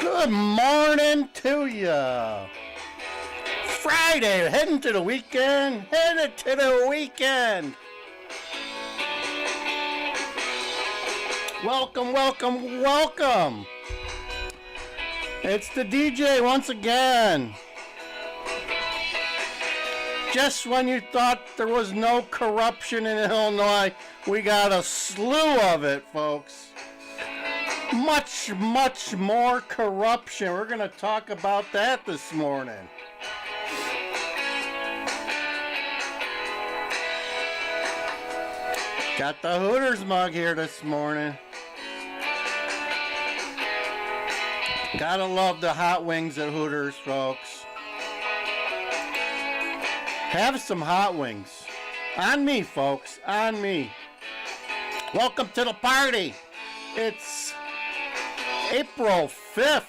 Good morning to you. Friday, heading to the weekend. Headed to the weekend. Welcome, welcome, welcome. It's the DJ once again. Just when you thought there was no corruption in Illinois, we got a slew of it, folks. Much, much more corruption. We're going to talk about that this morning. Got the Hooters mug here this morning. Gotta love the hot wings at Hooters, folks. Have some hot wings. On me, folks. On me. Welcome to the party. It's April 5th.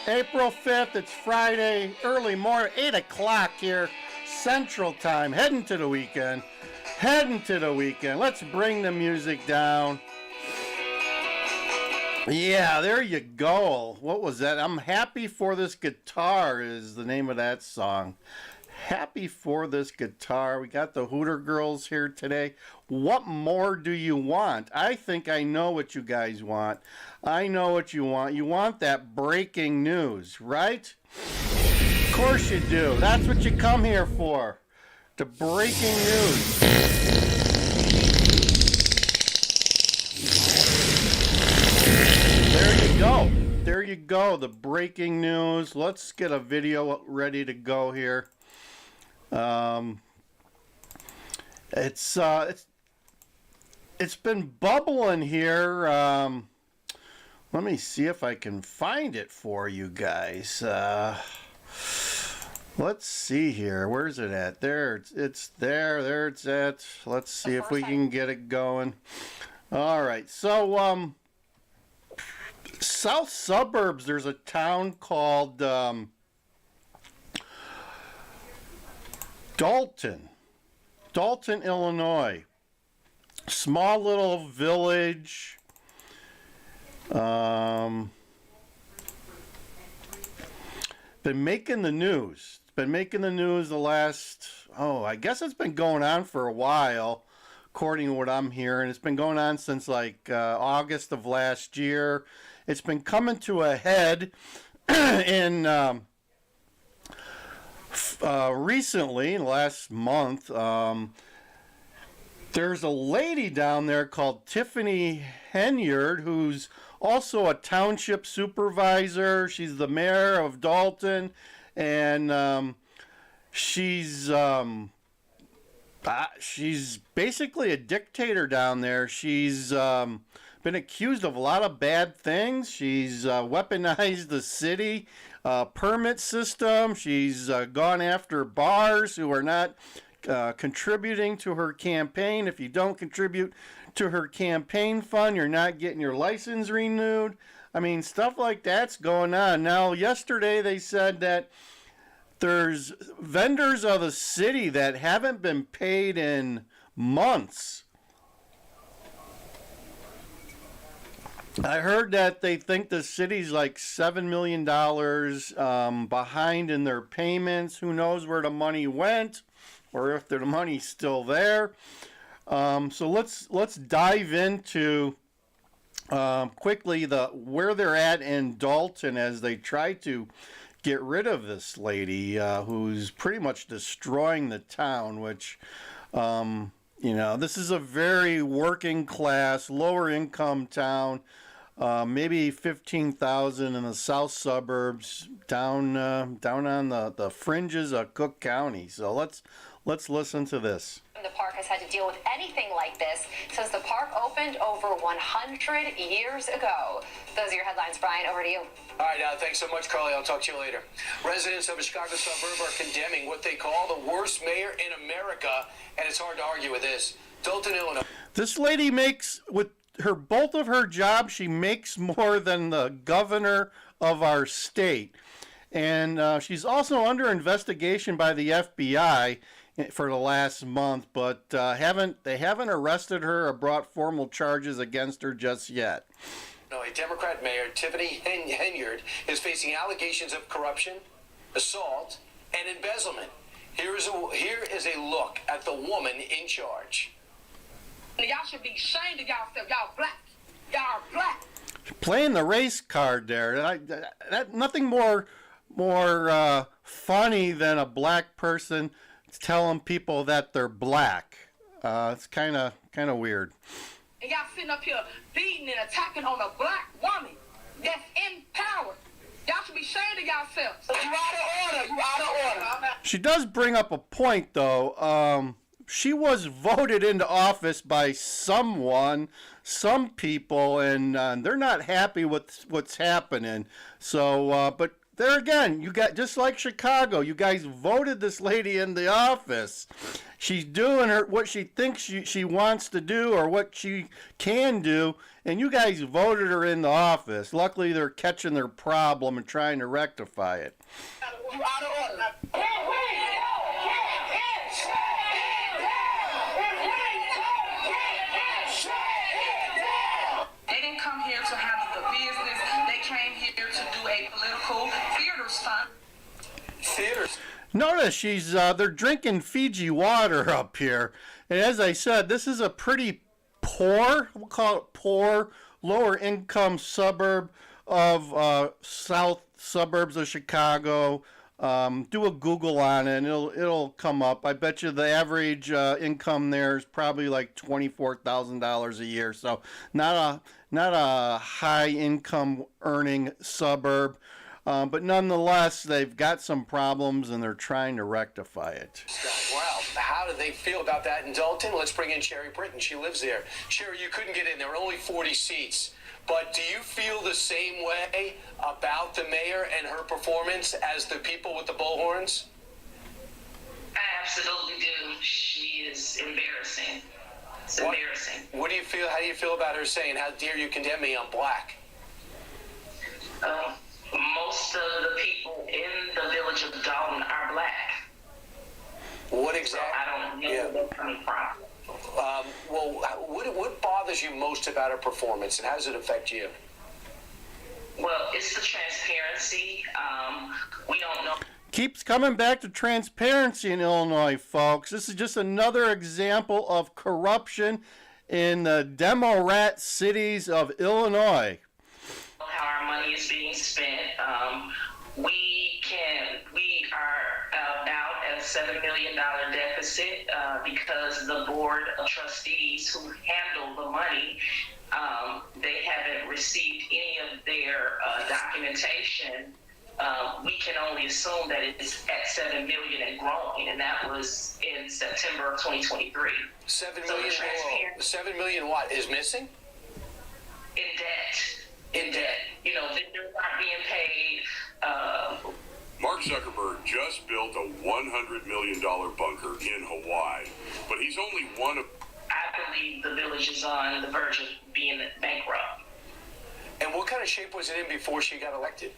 April 5th. It's Friday, early morning, 8 o'clock here, Central Time. Heading to the weekend. Heading to the weekend. Let's bring the music down. Yeah, there you go. What was that? I'm Happy for This Guitar is the name of that song. Happy for This Guitar. We got the Hooter girls here today. What more do you want? I think I know what you guys want. I know what you want. You want that breaking news, right? Of course you do. That's what you come here for. The breaking news. There you go. There you go. The breaking news. Let's get a video ready to go here. It's been bubbling here. Let me see if I can find it for you guys. Let's see here. Where's it at? There, it's there. There it's at. Let's see if we can get it going. All right. So, south suburbs, there's a town called Dolton, Illinois. Small little village. Been making the news. It's been making the news the last, I guess it's been going on for a while, according to what I'm hearing. It's been going on since like August of last year. It's been coming to a head in recently, last month. There's a lady down there called Tiffany Henyard, who's also a township supervisor. She's the mayor of Dolton, and she's basically a dictator down there. She's been accused of a lot of bad things. She's weaponized the city permit system. She's gone after bars who are not contributing to her campaign. If you don't contribute to her campaign fund, you're not getting your license renewed. I mean, stuff like that's going on. Now, yesterday they said that there's vendors of the city that haven't been paid in months. I heard that they think the city's like $7 million behind in their payments. Who knows where the money went, or if the money's still there. So let's dive into quickly where they're at in Dolton as they try to get rid of this lady who's pretty much destroying the town, which this is a very working class, lower income town. Maybe 15,000 in the south suburbs, down on the fringes of Cook County. So let's listen to this. The park has had to deal with anything like this since the park opened over 100 years ago. Those are your headlines, Brian. Over to you. All right, thanks so much, Carly. I'll talk to you later. Residents of a Chicago suburb are condemning what they call the worst mayor in America, and it's hard to argue with this. Dolton, Illinois. This lady makes, with both of her jobs, she makes more than the governor of our state. And she's also under investigation by the FBI for the last month, but they haven't arrested her or brought formal charges against her just yet. Democrat Mayor Tiffany Henyard is facing allegations of corruption, assault, and embezzlement. Here is a look at the woman in charge. Y'all should be ashamed of yourself. Y'all black. Y'all are black. Playing the race card there. That nothing more funny than a black person telling people that they're black. It's kind of weird. And y'all sitting up here beating and attacking on a black woman that's in power. Y'all should be ashamed of yourselves. You out of order. You out of order. She does bring up a point, though. She was voted into office by some people, and they're not happy with what's happening. So, but there again, you got, just like Chicago, you guys voted this lady in the office. She's doing what she thinks she wants to do or what she can do, and you guys voted her in the office. Luckily, they're catching their problem and trying to rectify it. You out of order. They didn't come here to handle the business. They came here to do a political theater stunt. Theaters. Notice they're drinking Fiji water up here. And as I said, this is a pretty poor, we'll call it poor, lower income suburb of south suburbs of Chicago. Do a Google on it and it'll come up. I bet you the average income there is probably like $24,000 a year. So not a high income earning suburb. But nonetheless, they've got some problems and they're trying to rectify it. Wow, how do they feel about that in Dolton? Let's bring in Sherry Britton. She lives there. Sherry, you couldn't get in. There were only 40 seats. But do you feel the same way about the mayor and her performance as the people with the bullhorns? I absolutely do. She is embarrassing. It's embarrassing. What do you feel? How do you feel about her saying, "How dare you condemn me? I'm black"? Most of the people in the village of Dolton are black. What So exactly? I don't know where they're coming from. Well, what bothers you most about her performance, and how does it affect you? Well, it's the transparency. We don't know. Keeps coming back to transparency in Illinois, folks. This is just another example of corruption in the Demo-rat cities of Illinois. How our money is being spent. We are about at a $7 million deficit because the board of trustees who handle the money, they haven't received any of their documentation. We can only assume that it's at $7 million and growing, and that was in September of 2023. 7 So million. the transparency 7 million what is missing? in debt. In debt. You know, vendors aren't being paid. Mark Zuckerberg just built a $100 million bunker in Hawaii, but he's only one of... I believe the village is on the verge of being bankrupt. And what kind of shape was it in before she got elected?